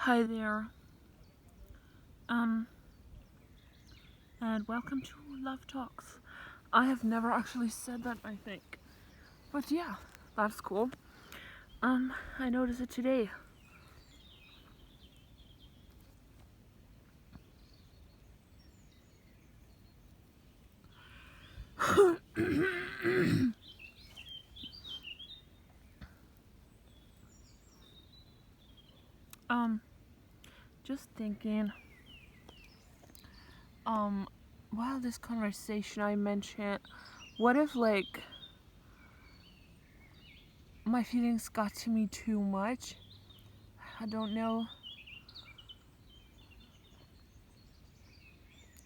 Hi there, um, and welcome to Love Talks. I have never actually said that, I think, but yeah, that's cool. I noticed it today. um, just thinking, while this conversation I mentioned, what if, like, my feelings got to me too much? I don't know.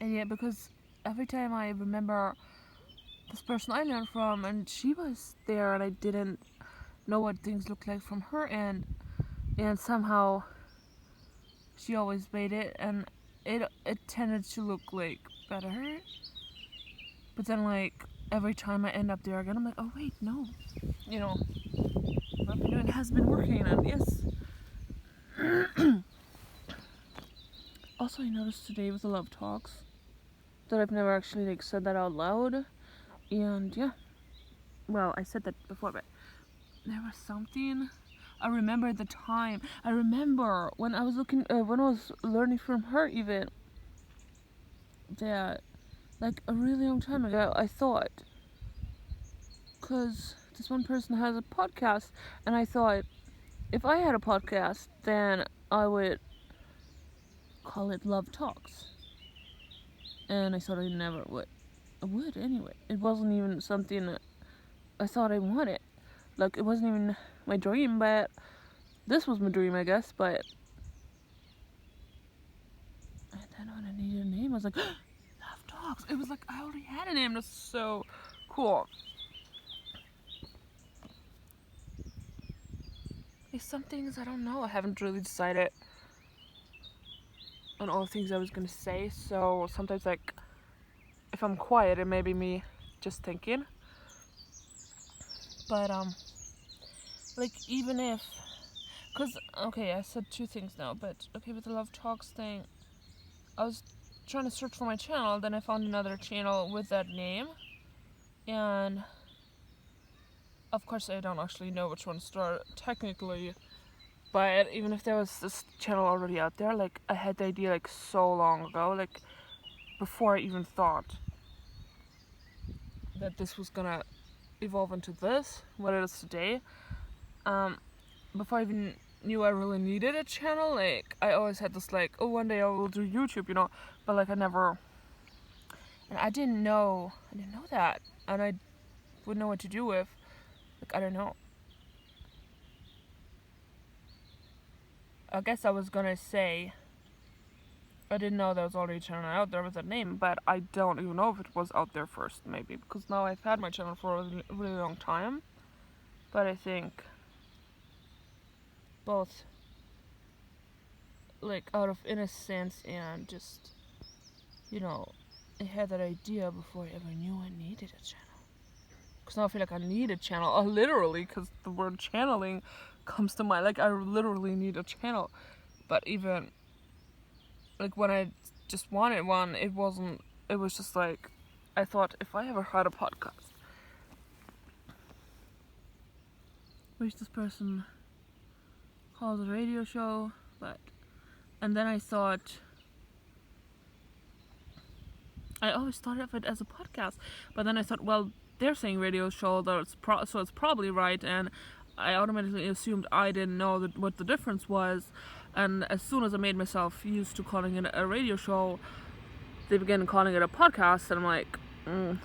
And yet, because every time I remember this person I learned from, and she was there, and I didn't know what things looked like from her end, and somehow she always made it, and it tended to look like better. But then, like, every time I end up there again, I'm like, oh wait, no, you know, what I've been doing has been working, and yes. Also, I noticed today with the love talks that I've never actually like said that out loud, and yeah, well, I said that before, but there was something. I remember the time. I remember when I was when I was learning from her, even that, like a really long time ago, I thought, because this one person has a podcast, and I thought if I had a podcast, then I would call it Love Talks, and I thought I never would. I would anyway. It wasn't even something that I thought I wanted. Like, it wasn't even my dream, but this was my dream, I guess. But and then when I needed a name, I was like, Love Talks. It was like I already had a name. That's so cool. Like, some things I don't know. I haven't really decided on all the things I was gonna say. So sometimes, like, if I'm quiet, it may be me just thinking. But like, even if, cause okay, I said two things now. But okay, with the Love Talks thing, I was trying to search for my channel. Then I found another channel with that name, and of course I don't actually know which one to start technically. But even if there was this channel already out there, like, I had the idea like so long ago, like before I even thought that this was gonna evolve into this, what it is today. Before I even knew I really needed a channel, like, I always had this like, oh, one day I will do YouTube, but like I never, and I didn't know that, and I wouldn't know what to do with, like, I don't know. I guess I was gonna say I didn't know there was already a channel out there with that name, but I don't even know if it was out there first, maybe, because now I've had my channel for a really long time. But I think both, like, out of innocence and just, I had that idea before I ever knew I needed a channel. Because now I feel like I need a channel, literally, because the word channeling comes to mind. Like, I literally need a channel. But even, like, when I just wanted one, it was just like, I thought if I ever had a podcast, which this person calls a radio show, and then I thought, I always thought of it as a podcast, but then I thought, well, they're saying radio show, so it's probably right, and I automatically assumed I didn't know what the difference was, and as soon as I made myself used to calling it a radio show, they began calling it a podcast, and I'm like,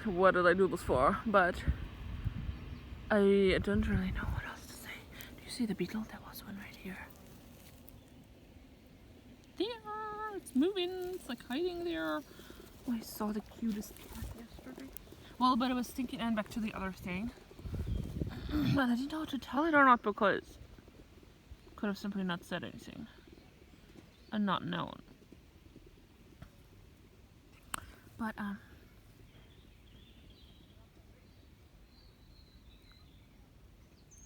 what did I do this for? But I don't really know what else to say. Do you see the beetle? There was one right here. There! It's moving. It's like hiding there. Oh, I saw the cutest cat yesterday. Well, but I was thinking, and back to the other thing. But I didn't know what to tell it or not, because I could have simply not said anything and not known. But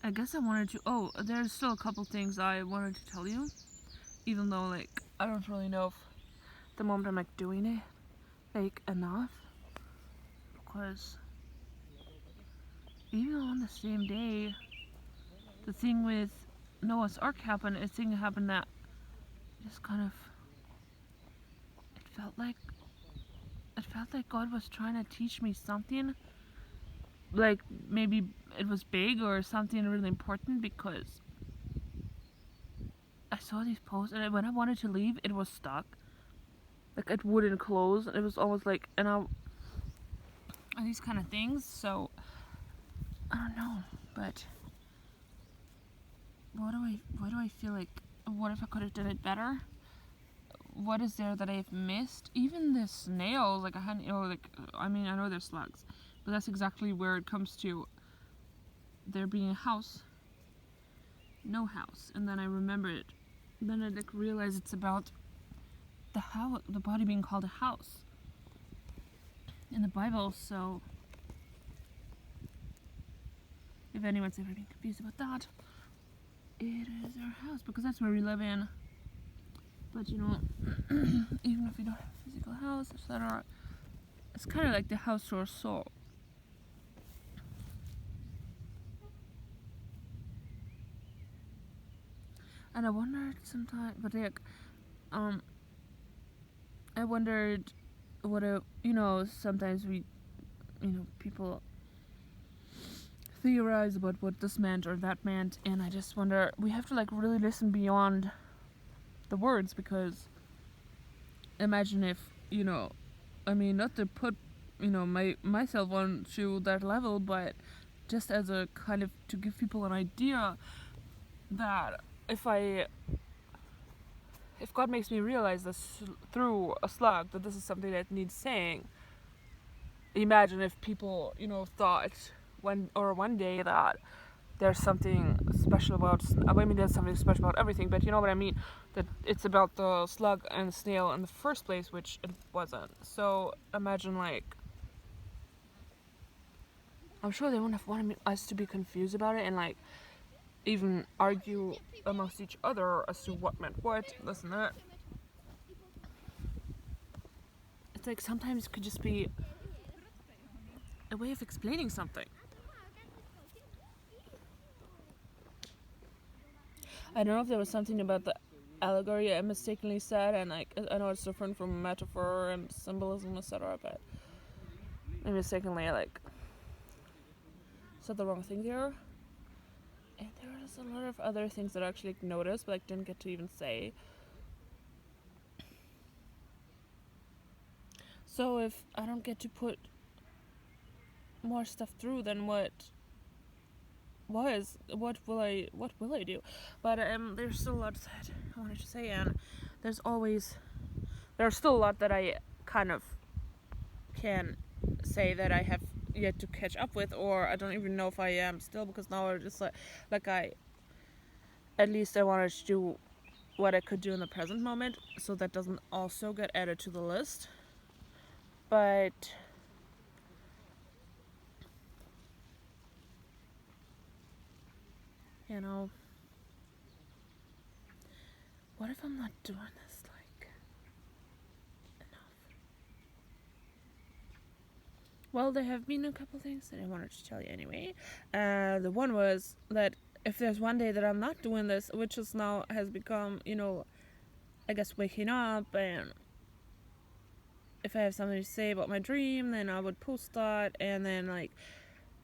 I guess I wanted to. Oh, there's still a couple things I wanted to tell you. even though like I don't really know if the moment I'm like doing it like enough, because even on the same day the thing with Noah's Ark happened, a thing happened that just kind of it felt like God was trying to teach me something, like maybe it was big or something really important, because I saw these posts and when I wanted to leave it was stuck, like it wouldn't close. It was almost like, and these kind of things. So I don't know, but why do I feel like, what if I could have done it better? What is there that I've missed? Even the snails, like I hadn't, like, I mean, I know they're slugs, but that's exactly where it comes to there being a house, no house. And then I remembered, then I like realized it's about the house, the body being called a house in the Bible. So if anyone's ever been confused about that, it is our house, because that's where we live in. But you know, even if we don't have a physical house, etc., it's kind of like the house to our soul. And I wondered sometimes, but like, I wondered what a, sometimes we, people theorize about what this meant or that meant, and I just wonder, we have to like really listen beyond the words, because imagine if, I mean, not to put, myself onto that level, but just as a kind of to give people an idea that if God makes me realize this through a slug, that this is something that needs saying. Imagine if people, thought one day that there's something special about, I mean, there's something special about everything, but you know what I mean, that it's about the slug and the snail in the first place, which it wasn't. So imagine, like, I'm sure they wouldn't have wanted us to be confused about it and like even argue amongst each other as to what meant what, this and that. It's like sometimes it could just be a way of explaining something. I don't know if there was something about the allegory I mistakenly said, and like I know it's different from metaphor and symbolism, etc., but I mistakenly like said the wrong thing there. And there was a lot of other things that I actually like, noticed, but like didn't get to even say. So if I don't get to put more stuff through, then what will I do? But there's still a lot that I wanted to say, and there's still a lot that I kind of can say that I have yet to catch up with, or I don't even know if I am still, because now I just like I at least I wanted to do what I could do in the present moment, so that doesn't also get added to the list. But what if I'm not doing this like enough? Well, there have been a couple things that I wanted to tell you anyway. The one was that if there's one day that I'm not doing this, which is now has become, I guess waking up, and if I have something to say about my dream, then I would post that, and then like,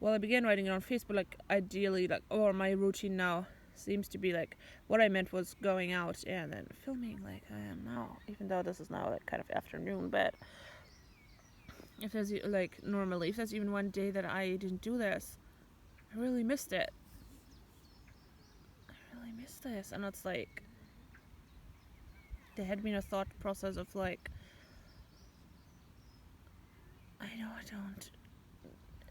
well, I began writing it on Facebook, like ideally, like, or my routine now seems to be like, what I meant was going out and then filming like I am now, even though this is now like kind of afternoon, but if there's like normally, if there's even one day that I didn't do this, I really missed it. I really missed this, and it's like, there had been a thought process of like, I know I don't.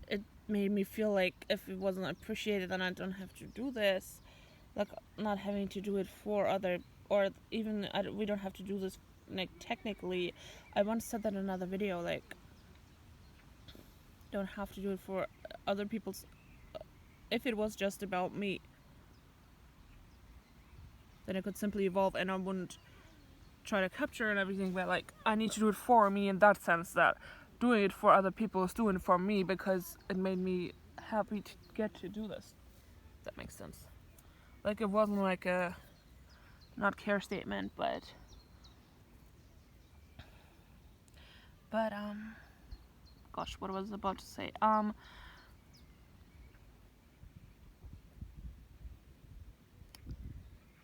It made me feel like if it wasn't appreciated, then I don't have to do this. Like, not having to do it for other, or even we don't have to do this. Like, technically, I once said that in another video. Like, don't have to do it for other people's. If it was just about me, then it could simply evolve and I wouldn't try to capture and everything, but like I need to do it for me in that sense, that doing it for other people is doing it for me because it made me happy to get to do this. That makes sense. Like it wasn't like a not care statement, but gosh, what was I about to say?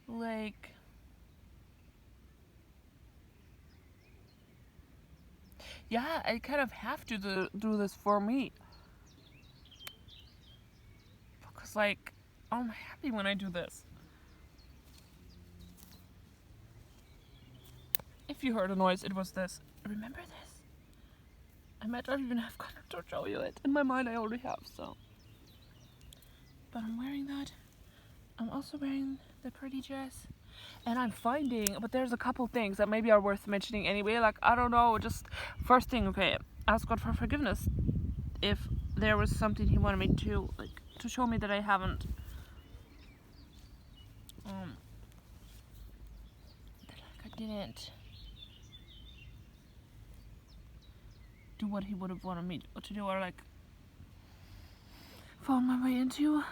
Like yeah, I kind of have to do this for me. Because, like, I'm happy when I do this. If you heard a noise, it was this. Remember this? I might not even have Kondo to show you it. In my mind, I already have, so. But I'm wearing that. I'm also wearing the pretty dress. And I'm finding, but there's a couple things that maybe are worth mentioning anyway. Like, I don't know, just first thing, okay, ask God for forgiveness if there was something He wanted me to, like, to show me that I haven't. That, like, I didn't do what He would have wanted me to do, or, like, found my way into.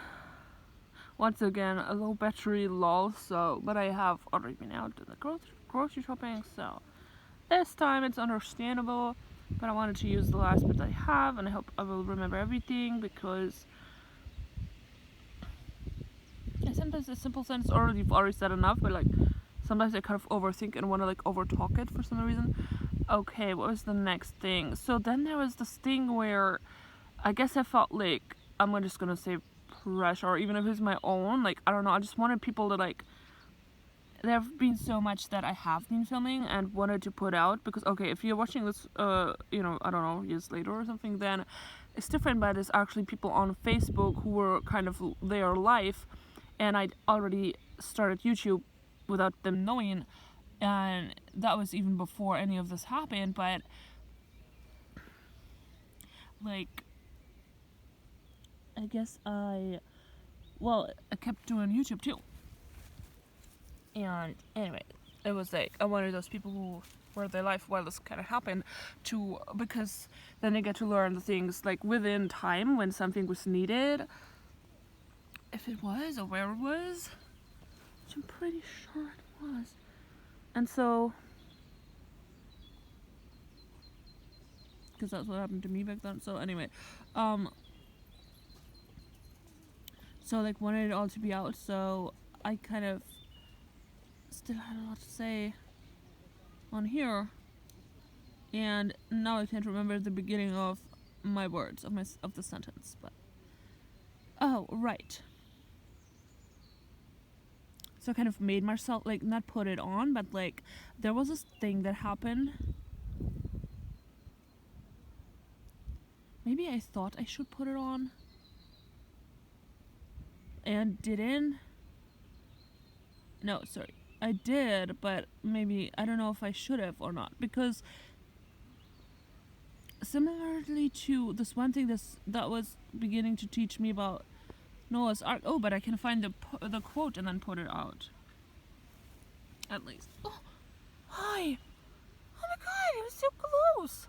Once again, a low battery lol, so, but I have already been out in the grocery shopping, so this time it's understandable, but I wanted to use the last bit I have, and I hope I will remember everything, because sometimes a simple sentence, or you've already said enough, but like, sometimes I kind of overthink and want to like overtalk it for some reason. Okay, what was the next thing? So then there was this thing where I guess I felt like, I'm just gonna say pressure, or even if it's my own, like, I don't know, I just wanted people to like, there have been so much that I have been filming and wanted to put out, because okay, if you're watching this you know, I don't know, years later or something, then it's different, but it's actually people on Facebook who were kind of their life, and I'd already started YouTube without them knowing, and that was even before any of this happened, but like, I guess I kept doing YouTube too. And anyway, it was like, I wanted those people who were their life while this kind of happened to, because then they get to learn the things like within time when something was needed. If it was, or where it was, which I'm pretty sure it was. And so, because that's what happened to me back then. So anyway, so like wanted it all to be out, so I kind of still had a lot to say on here, and now I can't remember the beginning of my words of the sentence, but oh right. So I kind of made myself, like, not put it on, but like there was this thing that happened. Maybe I thought I should put it on and didn't. No, sorry, I did, but maybe I don't know if I should have or not, because similarly to this one thing that was beginning to teach me about Noah's Ark. Oh, but I can find the quote and then put it out. At least. Oh, hi. Oh my god, it was so close.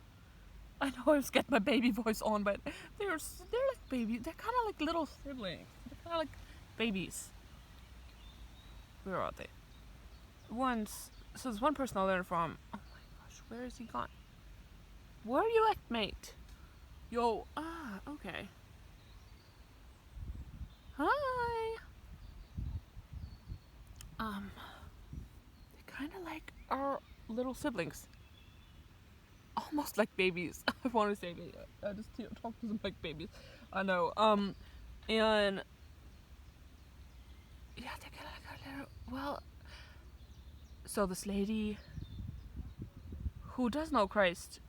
I know I was getting my baby voice on, but they're like babies. They're kind of like little siblings. They're kind of like babies. Where are they? So there's one person I learned from. Oh my gosh, where is he gone? Where are you at, mate? Yo, okay. Hi. They kind of like our little siblings. Almost like babies. I want to say baby. I just talk to them like babies. I know. And yeah, they kind of like our little. Well, so this lady who does know Christ,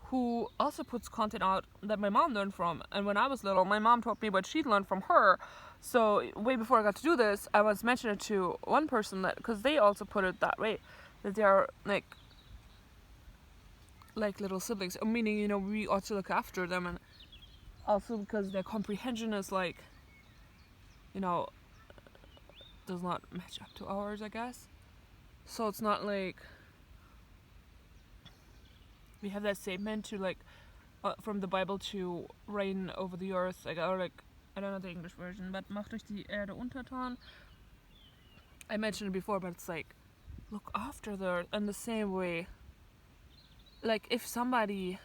who also puts content out that my mom learned from, and when I was little, my mom taught me what she'd learned from her. So way before I got to do this, I was mentioning it to one person, that because they also put it that way, that they are like little siblings, meaning, you know, we ought to look after them, and also because their comprehension is like, you know, does not match up to ours, I guess. So it's not like we have that statement to like from the Bible to reign over the earth, like, or like, I don't know the English version, but macht euch die Erde untertan. I mentioned it before, but it's like, look after the earth in the same way. Like, if somebody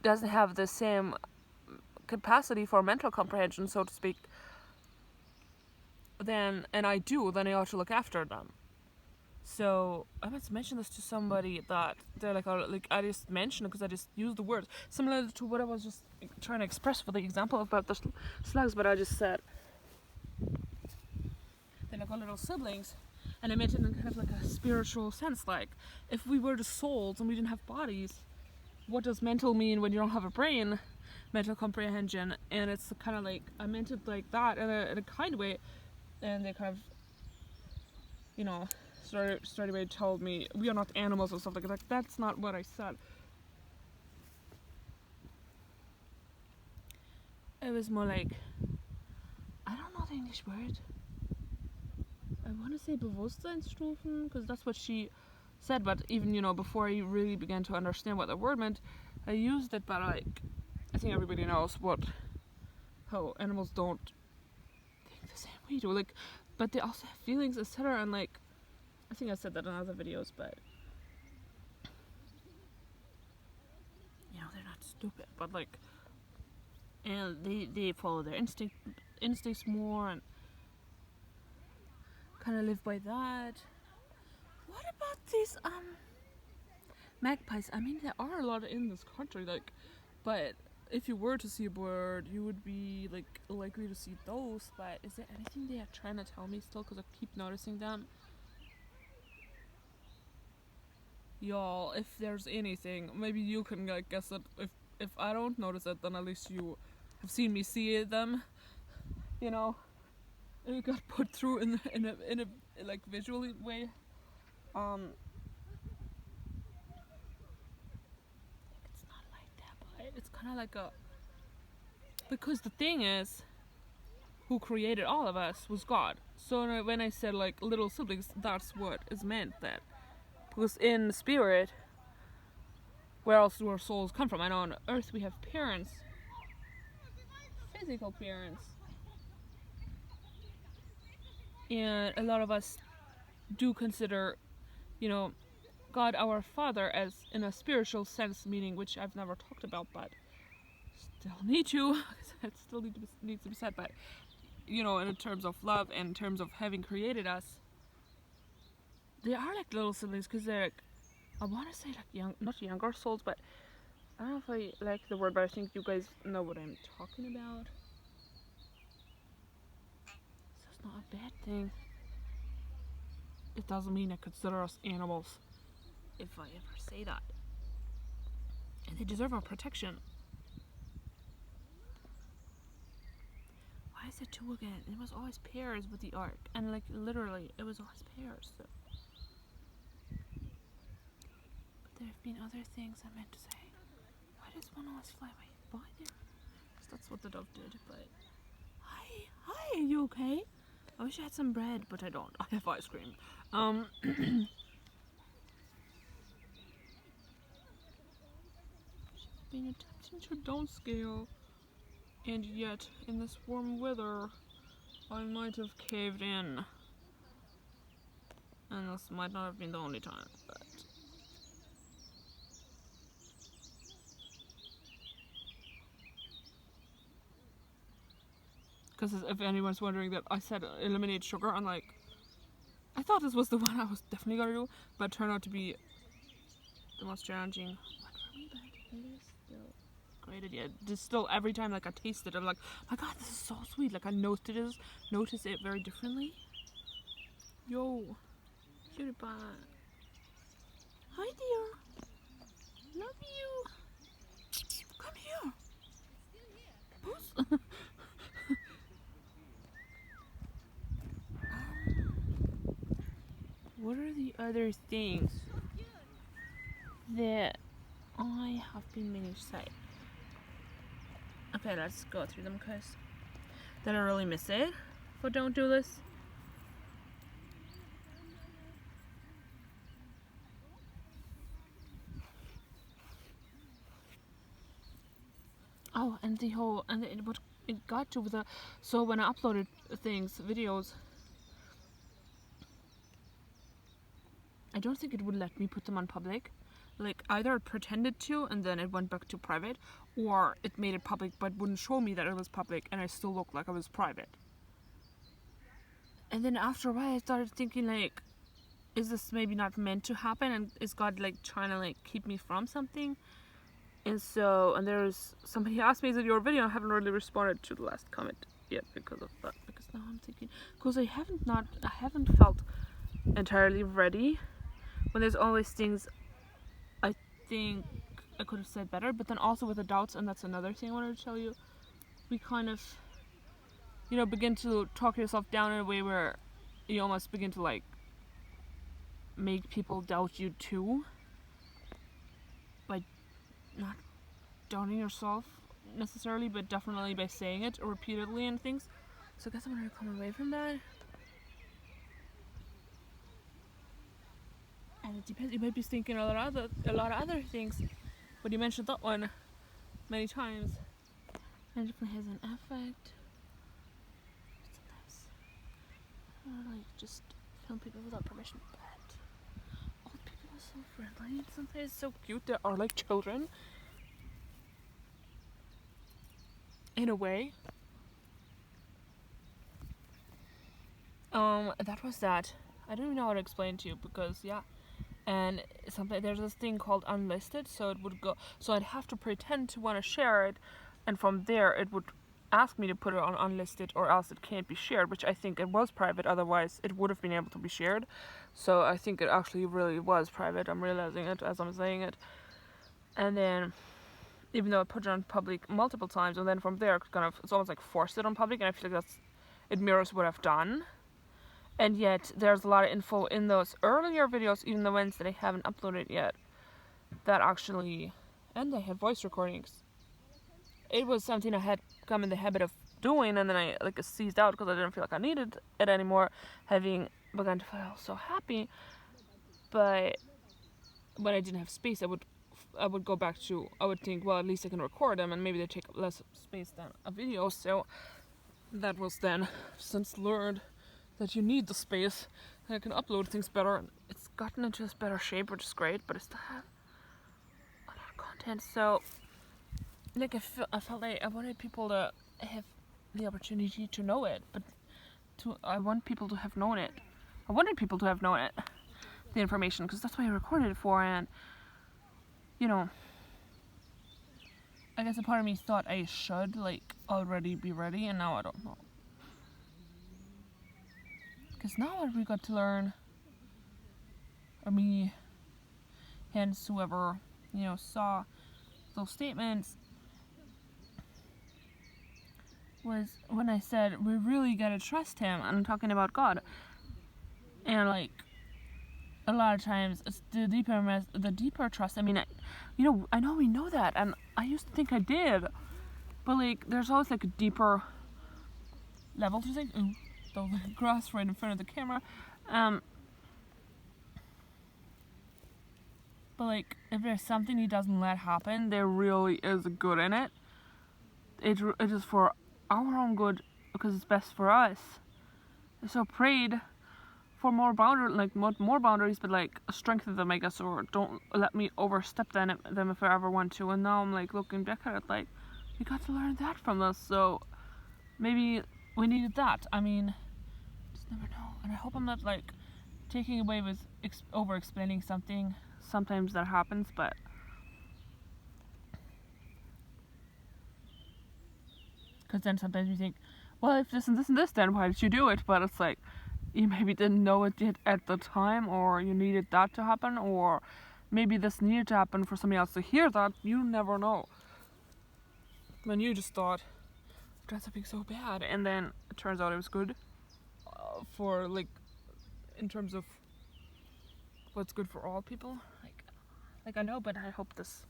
doesn't have the same capacity for mental comprehension, so to speak, then, and I do, then I ought to look after them. So I meant to mention this to somebody that they're like, oh, like I just mentioned it because I just used the word similar to what I was just trying to express for the example about the slugs, but I just said they're like our little siblings, and I meant it in kind of like a spiritual sense. Like, if we were the souls and we didn't have bodies, what does mental mean when you don't have a brain? Mental comprehension, and it's kind of like I meant it like that in a kind of way, and they kind of, you know, straight away told me we are not animals or stuff like that. Like, that's not what I said. It was more like, I don't know the English word. I want to say Bewusstseinsstufen, because that's what she said, but even, you know, before I really began to understand what the word meant, I used it, but like, I think everybody knows how animals don't think the same way do, like, but they also have feelings, etc. And like, I think I said that in other videos, but you know, they're not stupid, but like, and they follow their instincts more and kind of live by that. What about these magpies? I mean, there are a lot in this country, like, but if you were to see a bird, you would be like likely to see those. But is there anything they are trying to tell me still? Because I keep noticing them. Y'all, if there's anything, maybe you can like guess it. If I don't notice it, then at least you have seen me see them. You know, it got put through in a like visually way. It's not like that, but it's kind of like a, because the thing is, who created all of us was God. So when I said like little siblings, that's what is meant. That because in the spirit, where else do our souls come from? I know on earth we have parents, physical parents, and a lot of us do consider, you know, God our Father as in a spiritual sense, meaning, which I've never talked about, but still need to. It still needs to be said. But you know, in terms of love and in terms of having created us, they are like little siblings, because they're like, I want to say like not younger souls, but I don't know if I like the word, but I think you guys know what I'm talking about. So it's not a bad thing. It doesn't mean I consider us animals, if I ever say that. And they deserve our protection. Why is it two again? It was always pairs with the ark, and like literally, it was always pairs. So. But there have been other things I meant to say. Why does one always fly away? Why there? Because that's what the dove did. But hi, are you okay? I wish I had some bread, but I don't. I have ice cream. She's been attempting to downscale, and yet in this warm weather, I might have caved in. And this might not have been the only time, but. Because if anyone's wondering, that I said eliminate sugar, I'm like, I thought this was the one I was definitely gonna do, but it turned out to be the most challenging one for me, but it is still a great idea. Just still, every time like I taste it, I'm like, my god, this is so sweet. Like I notice it very differently. Yo, cutie pie. Hi dear. Love you. Come here. Puss. What are the other things that I have been meaning to say? Okay, let's go through them, because that I really miss it. But don't do this. Oh, and the whole, and what it got to with the, so when I uploaded things, videos, I don't think it would let me put them on public. Like, either it pretended to and then it went back to private, or it made it public but wouldn't show me that it was public and I still looked like I was private. And then after a while I started thinking, like, is this maybe not meant to happen, and is God like trying to like keep me from something? And so, and there's somebody asked me, is it your video? I haven't really responded to the last comment yet because of that, because now I'm thinking, because I haven't felt entirely ready when there's always things I think I could have said better, but then also with the doubts, and that's another thing I wanted to tell you, we kind of, you know, begin to talk yourself down in a way where you almost begin to like make people doubt you too, by not doubting yourself necessarily, but definitely by saying it repeatedly and things. So I guess I wanted to come away from that. And it depends, you might be thinking a lot of other things, but you mentioned that one many times. And it definitely has an effect. Sometimes I don't know, like just film people without permission, but old people are so friendly and sometimes so cute. They are like children in a way. That was that. I don't even know how to explain to you, because yeah. And sometimes there's this thing called unlisted, so it would go, so I'd have to pretend to want to share it, and from there it would ask me to put it on unlisted, or else it can't be shared, which I think it was private, otherwise it would have been able to be shared. So I think it actually really was private. I'm realizing it as I'm saying it. And then, even though I put it on public multiple times, and then from there it's almost like forced it on public, and I feel like it mirrors what I've done. And yet, there's a lot of info in those earlier videos, even the ones that I haven't uploaded yet, that actually, and I had voice recordings. It was something I had come in the habit of doing, and then I like seized out because I didn't feel like I needed it anymore, having begun to feel so happy. But when I didn't have space, I would go back to, I would think, well, at least I can record them, and maybe they take less space than a video. So that was then since learned that you need the space, and I can upload things better, and it's gotten into this better shape, which is great, but I still have a lot of content. So like I felt like I wanted people to have the opportunity to know it, but I want people to have known it. I wanted people to have known it, the information, because that's what I recorded it for. And you know, I guess a part of me thought I should like already be ready, and now I don't know. Because now what we got to learn, or me, hence whoever, you know, saw those statements, was when I said we really gotta trust him. I'm talking about God. And like, a lot of times it's the deeper trust. I mean, I know we know that, and I used to think I did, but like, there's always like a deeper level to things. Ooh, the grass right in front of the camera. But like, if there's something he doesn't let happen, there really is good in it. It is for our own good, because it's best for us. So prayed for more boundaries, but like strengthen them, I guess, or don't let me overstep them if I ever want to. And now I'm like looking back at it, like, we got to learn that from this. So maybe we needed that. I mean, just never know. And I hope I'm not like taking away with over explaining something. Sometimes that happens, but because then sometimes you think, well, if this and this and this, then why did you do it? But it's like, you maybe didn't know it yet at the time, or you needed that to happen, or maybe this needed to happen for somebody else to hear that. You never know. When you just thought, I've done something so bad, and then it turns out it was good for like, in terms of what's good for all people. Like I know, but I hope this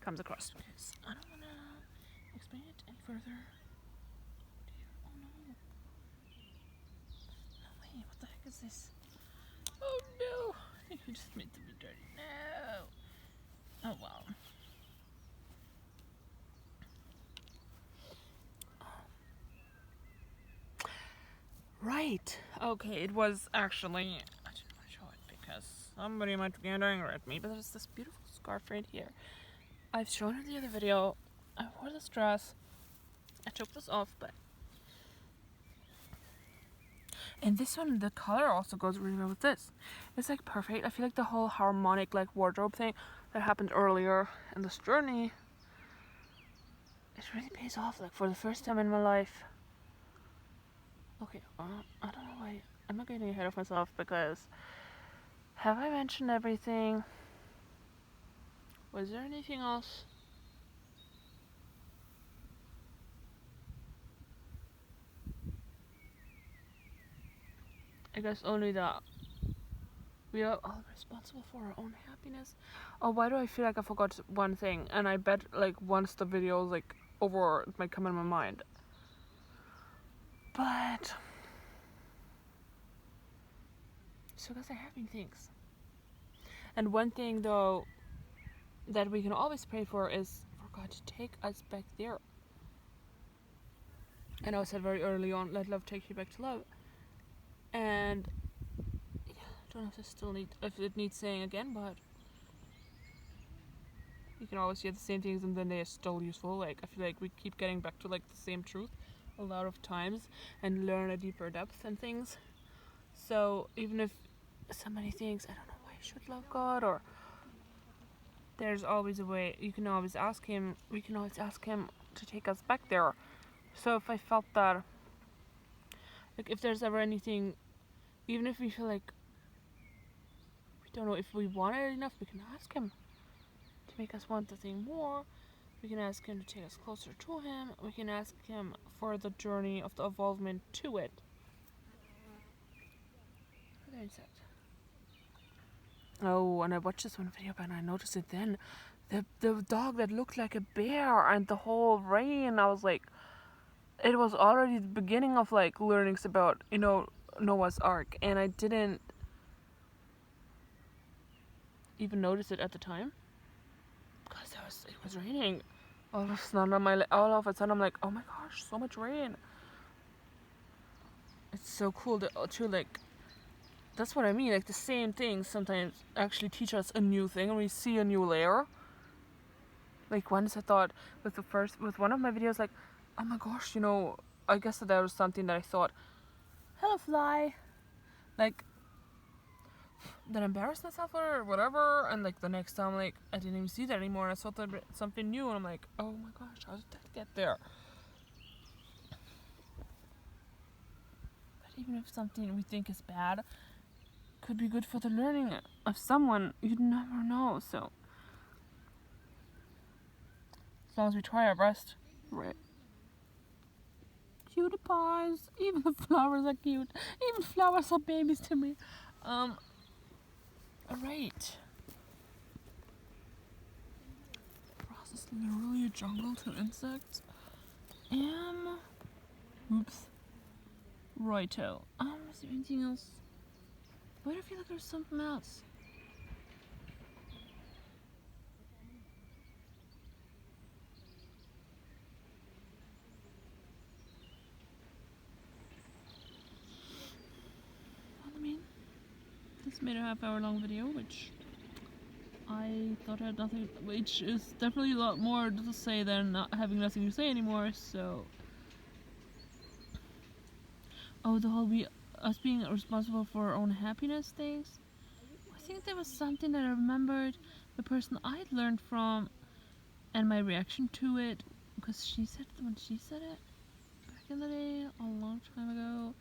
comes across, because I don't want to explain it any further. Oh no. No way, what the heck is this? Oh no! You just made them be dirty. No! Oh well. Alright. Okay, it was actually... I didn't want to show it because somebody might get angry at me, but there's this beautiful scarf right here. I've shown it in the other video. I wore this dress. I took this off, but... And this one, the color also goes really well with this. It's like perfect. I feel like the whole harmonic like wardrobe thing that happened earlier in this journey, it really pays off, like for the first time in my life. Okay, I don't know why I'm not getting ahead of myself, because have I mentioned everything? Was there anything else? I guess only that we are all responsible for our own happiness. Oh, why do I feel like I forgot one thing? And I bet like once the video is like over, it might come in my mind. But so guys are having things. And one thing though that we can always pray for is for God to take us back there. And I said very early on, let love take you back to love. And yeah, I don't know if it needs saying again, but you can always hear the same things and then they're still useful. Like I feel like we keep getting back to like the same truth a lot of times and learn a deeper depth and things. So even if somebody thinks, I don't know why I should love God, or there's always a way. You can always ask him. We can always ask him to take us back there. So if I felt that, like if there's ever anything, even if we feel like we don't know if we want it enough, we can ask him to make us want the thing more. We can ask him to take us closer to him. We can ask him for the journey of the evolvement to it. Oh, and I watched this one video and I noticed it then. The dog that looked like a bear and the whole rain, I was like, it was already the beginning of like learnings about, Noah's Ark, and I didn't even notice it at the time because it was raining. All of a sudden I'm like, oh my gosh, so much rain. It's so cool to like, that's what I mean, like the same things sometimes actually teach us a new thing and we see a new layer. Like once I thought with one of my videos, like, oh my gosh, I guess that was something that I thought, hello fly, like, that embarrassed myself or whatever, and like the next time, like, I didn't even see that anymore and I saw that something new and I'm like, oh my gosh, how did that get there? But even if something we think is bad could be good for the learning of someone, you'd never know. So as long as we try our best, right? Cutie pies. Even the flowers are cute. Even flowers are babies to me. Alright. Grass is literally a jungle to insects. Oops. Righto. Is there anything else? Why do I feel like there's something else? This made a half-hour long video, which I thought had nothing, which is definitely a lot more to say than not having nothing to say anymore. So, the whole us being responsible for our own happiness things. I think there was something that I remembered the person I'd learned from and my reaction to it, because she said when she said it back in the day, a long time ago.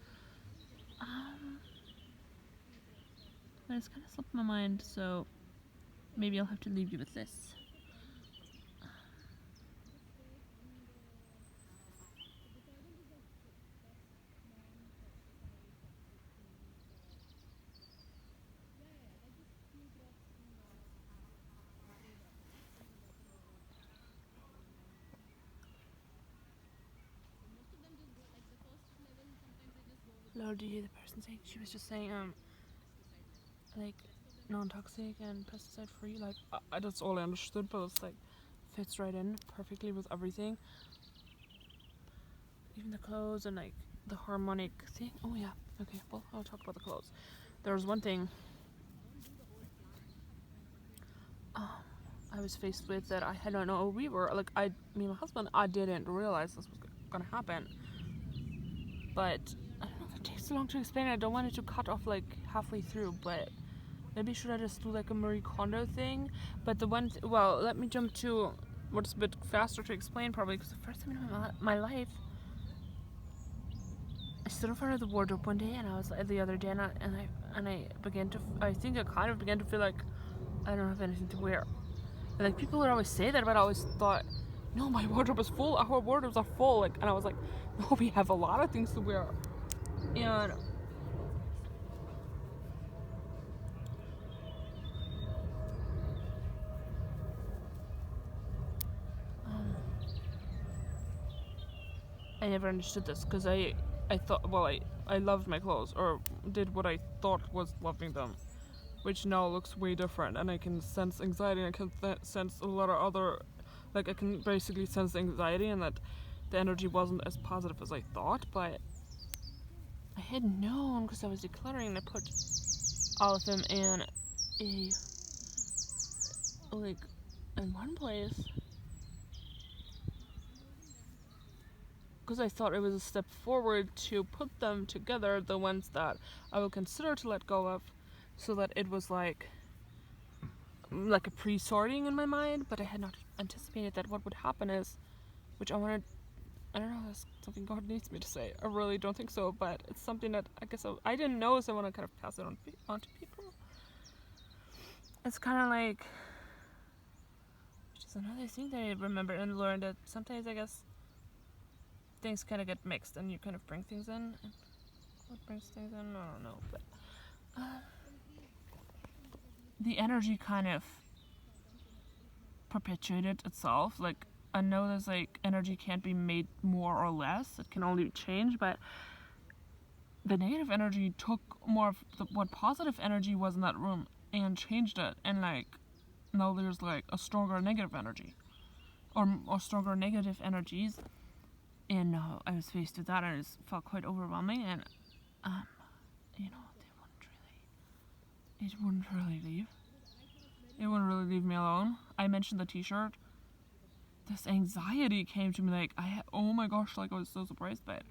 But it's kind of slipped my mind, so maybe I'll have to leave you with this. Lord, did you hear the person saying? She was just saying, like, non-toxic and pesticide free. Like, that's all I understood, but it's like fits right in perfectly with everything. Even the clothes and like the harmonic thing. Oh yeah, Okay, well, I'll talk about the clothes. There was one thing I was faced with that I don't know. Me and my husband, I didn't realize this was gonna happen. But I don't know if it takes so long to explain. I don't want it to cut off like halfway through, but maybe should I just do like a Marie Kondo thing? But well, let me jump to what's a bit faster to explain probably, because the first time in my life, I stood in front of the wardrobe one day, and I was the other day, and I began to, I think I kind of began to feel like I don't have anything to wear. And like people would always say that, but I always thought, no, my wardrobe is full. Our wardrobes are full. Like, and I was like, no, we have a lot of things to wear. And I never understood this because I thought, well, I loved my clothes, or did what I thought was loving them, which now looks way different, and I can sense anxiety, and I can sense a lot of other, like I can basically sense anxiety, and that the energy wasn't as positive as I thought. But I had known because I was decluttering, and I put all of them in in one place, because I thought it was a step forward to put them together, the ones that I will consider to let go of, so that it was like a pre-sorting in my mind. But I had not anticipated that what would happen is, which I don't know, that's something God needs me to say. I really don't think so, but it's something that I guess I didn't know, so I want to kind of pass it on to people. It's kind of like, which is another thing that I remember and learned, that sometimes I guess things kind of get mixed, and you kind of bring things in, and what brings things in, I don't know, but the energy kind of perpetuated itself. Like, I know there's like energy can't be made more or less, it can only change, but the negative energy took more of what positive energy was in that room and changed it, and like now there's like a stronger negative energy, or stronger negative energies. And I was faced with that, and it felt quite overwhelming, and it wouldn't really leave. It wouldn't really leave me alone. I mentioned the t-shirt. This anxiety came to me, like oh my gosh, like I was so surprised by it.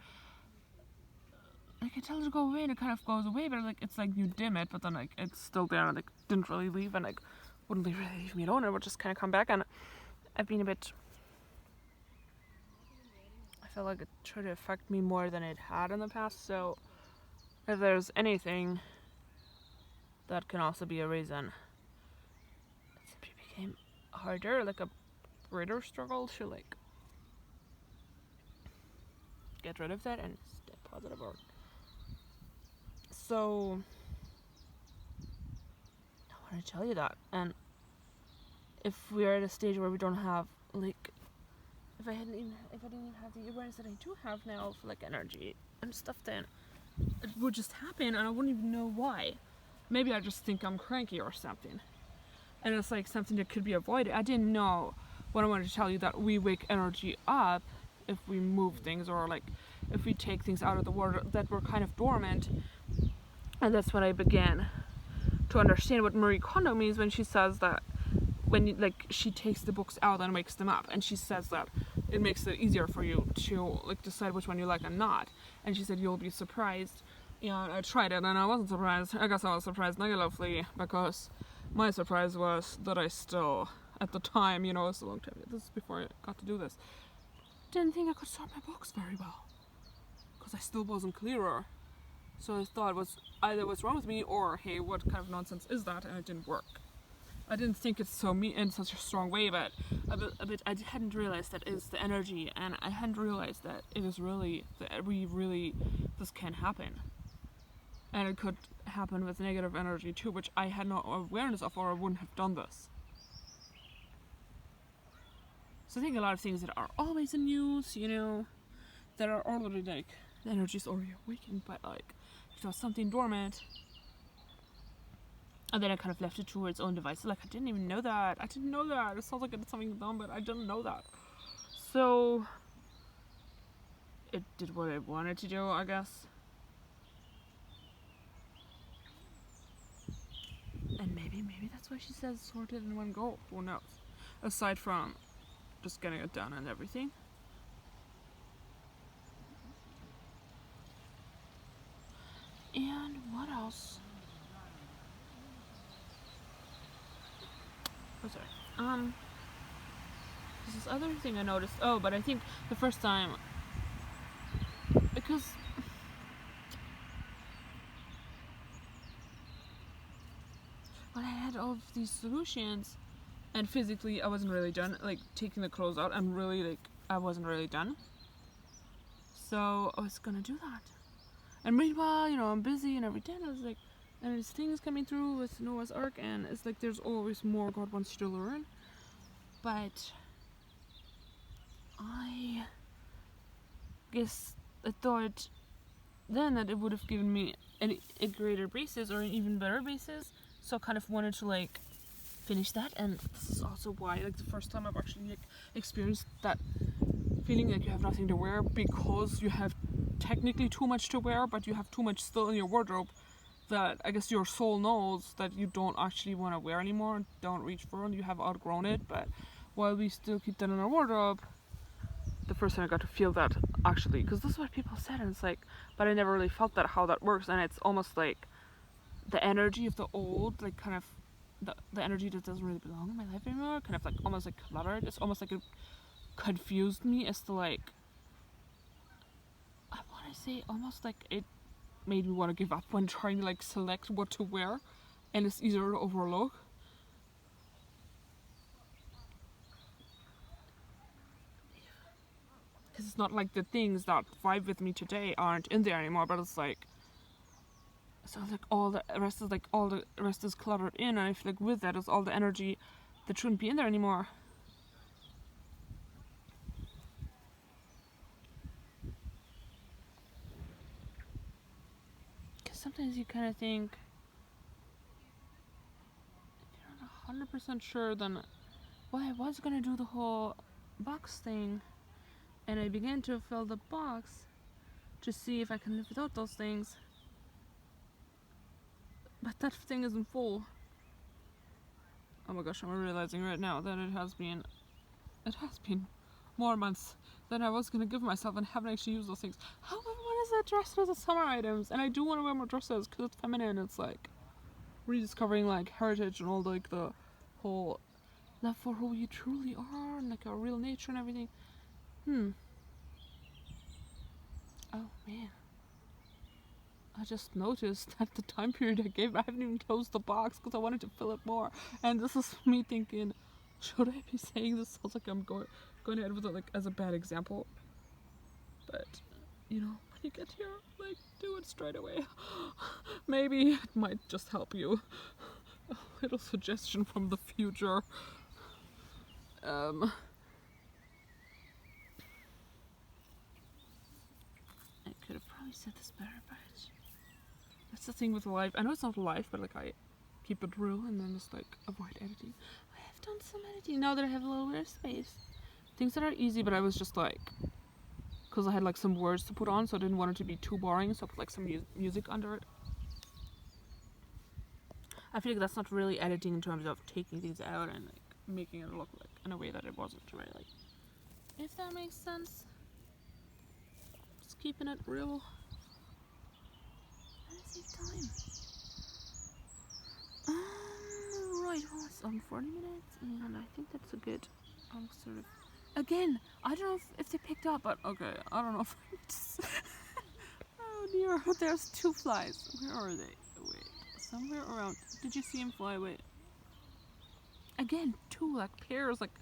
Like I tell it to go away, and it kind of goes away, but like it's like you dim it, but then like it's still there, and like didn't really leave, and like wouldn't really leave me alone. It would just kind of come back, and I've been a bit. I felt like it tried to affect me more than it had in the past. So if there's anything, that can also be a reason. It simply became harder, like a greater struggle to like get rid of that and stay positive. Or so I want to tell you that. And if we are at a stage where we don't have like, if I didn't even have the awareness that I do have now for like energy and stuff, then it would just happen, and I wouldn't even know why. Maybe I just think I'm cranky or something, and it's like something that could be avoided. I didn't know what I wanted to tell you, that we wake energy up if we move things, or like if we take things out of the water that were kind of dormant. And that's when I began to understand what Marie Kondo means when she says that when like she takes the books out and wakes them up, and she says that it makes it easier for you to like decide which one you like and not. And she said you'll be surprised. Yeah, I tried it, and I wasn't surprised. I guess I was surprised negatively, because my surprise was that I still, at the time, it was a long time, this is before I got to do this, didn't think I could sort my books very well, because I still wasn't clearer. So I thought it was either what's wrong with me, or hey, what kind of nonsense is that, and it didn't work. I didn't think it's so me in such a strong way, but I hadn't realized that it's the energy, and I hadn't realized that it is really this can happen, and it could happen with negative energy too, which I had no awareness of, or I wouldn't have done this. So I think a lot of things that are always in use, that are already like the energy's already awakened, but like if there's something dormant. And then I kind of left it to its own device. Like, I didn't even know that. It sounds like I did something dumb, but I didn't know that. So, it did what it wanted to do, I guess. that's why she says sorted in one go. Who knows? Aside from just getting it done and everything. And what else? Oh, sorry. There's this other thing I noticed. Oh, but I think the first time, because when I had all of these solutions, and physically I wasn't really done, like taking the clothes out, and really like I wasn't really done. So I was gonna do that. And meanwhile, you know, I'm busy and everything. I was like, and there's things coming through with Noah's Ark, and it's like there's always more God wants you to learn. But I guess I thought then that it would have given me a greater basis or an even better basis. So I kind of wanted to like finish that, and this is also why like the first time I've actually like experienced that feeling like you have nothing to wear, because you have technically too much to wear, but you have too much still in your wardrobe that I guess your soul knows that you don't actually want to wear anymore, don't reach for, and you have outgrown it. But while we still keep that in our wardrobe, the first time I got to feel that actually, because this is what people said, and it's like, but I never really felt that, how that works. And it's almost like the energy of the old, like kind of the energy that doesn't really belong in my life anymore, kind of like almost like cluttered. It's almost like it confused me as to like, I want to say almost like it made me want to give up when trying to like select what to wear, and it's easier to overlook. Because it's not like the things that vibe with me today aren't in there anymore, but it's like, so like all the rest is cluttered in, and I feel like with that is all the energy that shouldn't be in there anymore. Because sometimes you kind of think, if you're not 100% sure, then well, I was gonna do the whole box thing, and I began to fill the box to see if I can live without those things. But that thing isn't full. Oh my gosh, I'm realizing right now that it has been more months than I was gonna give myself, and haven't actually used those things. However, what is that dress as a summer items? And I do want to wear more dresses because it's feminine. It's like rediscovering like heritage and all like the whole love for who you truly are and like our real nature and everything. Oh man. I just noticed that the time period I gave, I haven't even closed the box because I wanted to fill it more. And this is me thinking, should I be saying this? Sounds like I'm going ahead with it like as a bad example. But, you know, when you get here, like, do it straight away. Maybe it might just help you. A little suggestion from the future. I could have probably said this better, but that's the thing with life. I know it's not life, but like I keep it real and then just like avoid editing. I have done some editing now that I have a little bit of space. Things that are easy, but I was just like, because I had like some words to put on, so I didn't want it to be too boring, so I put like some music under it. I feel like that's not really editing in terms of taking things out and like making it look like in a way that it wasn't really. If that makes sense. Just keeping it real. Time. Right, well, it's on 40 minutes, and I think that's a good sort of. Again, I don't know if they picked up, but okay, I don't know if it's. Oh dear, there's two flies. Where are they? Wait, somewhere around. Did you see him fly? Wait. Again, two like pairs, like.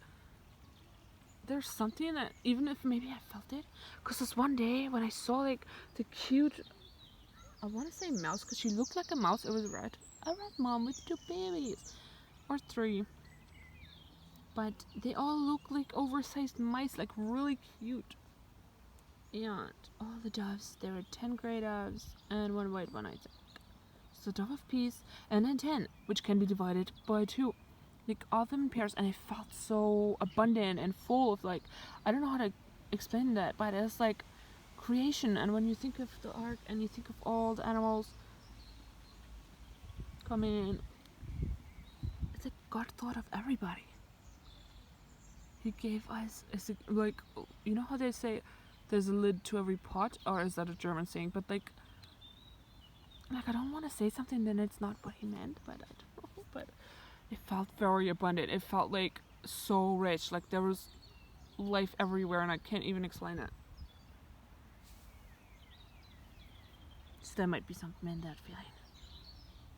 There's something that, even if maybe I felt it, because this one day when I saw like the cute. I want to say mouse because she looked like a mouse. It was red. A red mom with two babies. Or three. But they all look like oversized mice, like really cute. And all the doves, there were 10 grey doves and one white one, I think. So dove of peace, and then 10, which can be divided by 2. Like all of them in pairs, and it felt so abundant and full of like, I don't know how to explain that, but it's like creation. And when you think of the ark and you think of all the animals coming in, God thought of everybody. He gave us, like, you know how they say there's a lid to every pot, or is that a German saying? But like I don't want to say something then it's not what he meant, but I don't know. But it felt very abundant. It felt like so rich, like there was life everywhere, and I can't even explain it. So there might be something in that feeling,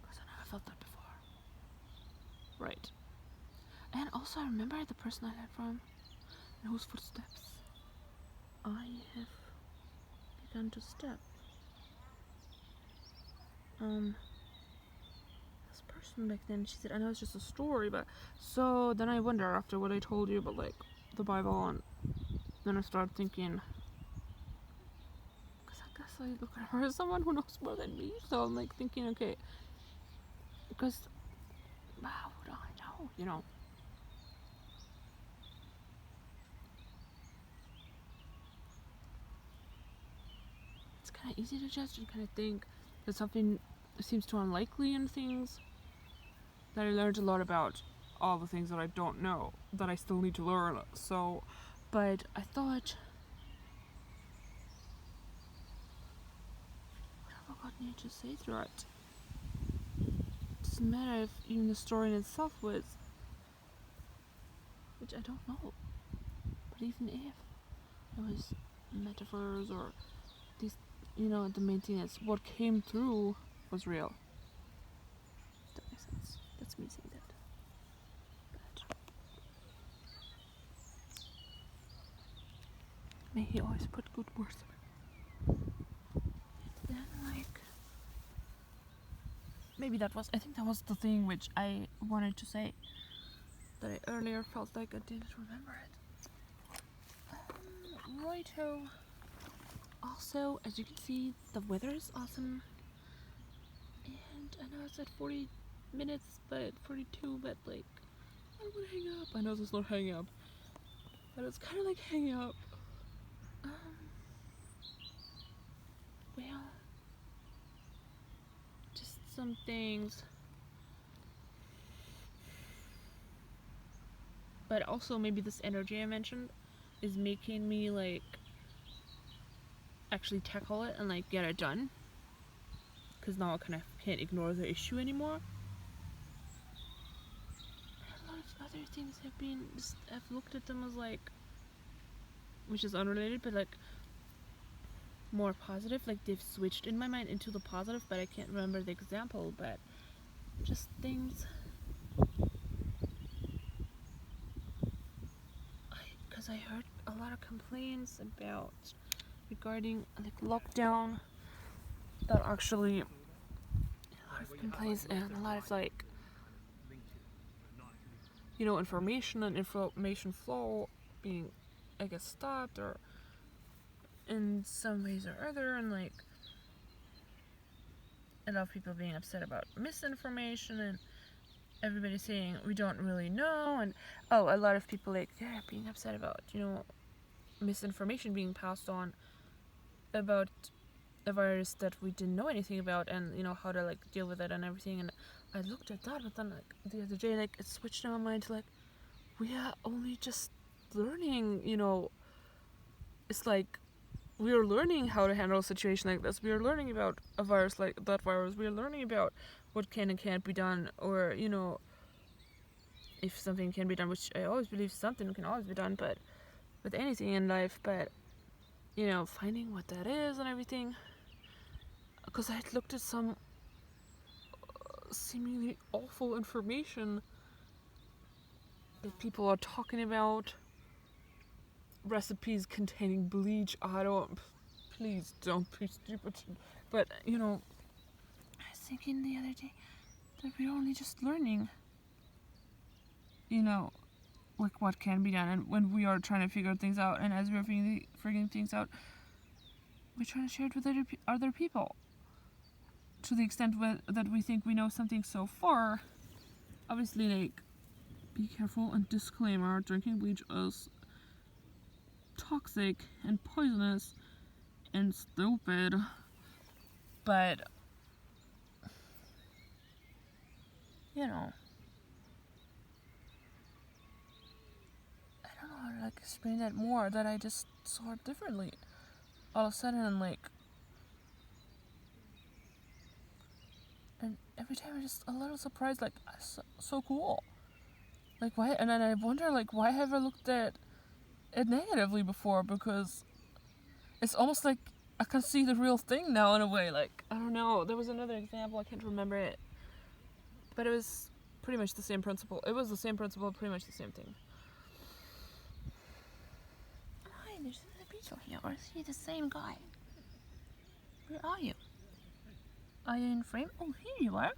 because I never felt that before. Right. And also I remember the person I learned from, in whose footsteps I have begun to step. This person back then, she said, I know it's just a story, but so then I wonder, after what I told you about like the Bible, and then I started thinking, because I guess I look at her as someone who knows more than me, so I'm like thinking, okay, because how would I know, you know? It's kind of easy to judge and kind of think that something seems too unlikely in things, that I learned a lot about all the things that I don't know, that I still need to learn. So, but I thought, whatever God needed to say through it, doesn't matter if even the story in itself was, which I don't know, but even if it was metaphors or these, you know, the main thing is what came through was real. That makes sense. That's me saying that. But may he always put good words in it. Then, like, maybe I think that was the thing which I wanted to say, that I earlier felt like I didn't remember it. Righto. Also, as you can see, the weather is awesome. And I know it's at 40 minutes, but 42, but like, I don't want to hang up. I know this is not hanging up, but it's kind of like hanging up. Well, just some things. But also maybe this energy I mentioned is making me like actually tackle it and like get it done. Because now I kind of can't ignore the issue anymore. And a lot of other things have been, I've looked at them as like, which is unrelated, but like more positive, like they've switched in my mind into the positive, but I can't remember the example, but just things, because I heard a lot of complaints about regarding like lockdown, that actually a lot of complaints and a lot of like, you know, information and information flow being, I guess, stopped or in some ways or other, and like a lot of people being upset about misinformation and everybody saying we don't really know, and a lot of people like being upset about, you know, misinformation being passed on about a virus that we didn't know anything about, and you know how to like deal with it and everything. And I looked at that, but then like the other day, like it switched in my mind to like, we are only just learning, you know, it's like we are learning how to handle a situation like this. We are learning about a virus like that virus. We are learning about what can and can't be done, or, you know, if something can be done, which I always believe something can always be done, but with anything in life, but, you know, finding what that is and everything. Because I had looked at some seemingly awful information that people are talking about, recipes containing bleach. Please don't be stupid. But, you know, I was thinking the other day that we're only just learning, you know, like what can be done, and when we are trying to figure things out, and as we're figuring things out, we're trying to share it with other people, to the extent that we think we know something so far. Obviously, like, be careful, and disclaimer, drinking bleach is toxic and poisonous and stupid, but, you know, like explain that more, that I just saw it differently. All of a sudden, like, and every time I'm just a little surprised, like, so cool. Like, why? And then I wonder, like, why have I looked at it negatively before? Because it's almost like I can see the real thing now in a way. Like, I don't know. There was another example, I can't remember it, but it was pretty much the same principle. It was the same principle, pretty much the same thing. Hi, there's another beetle here. Or is he the same guy? Where are you? Are you in frame? Oh, here you are.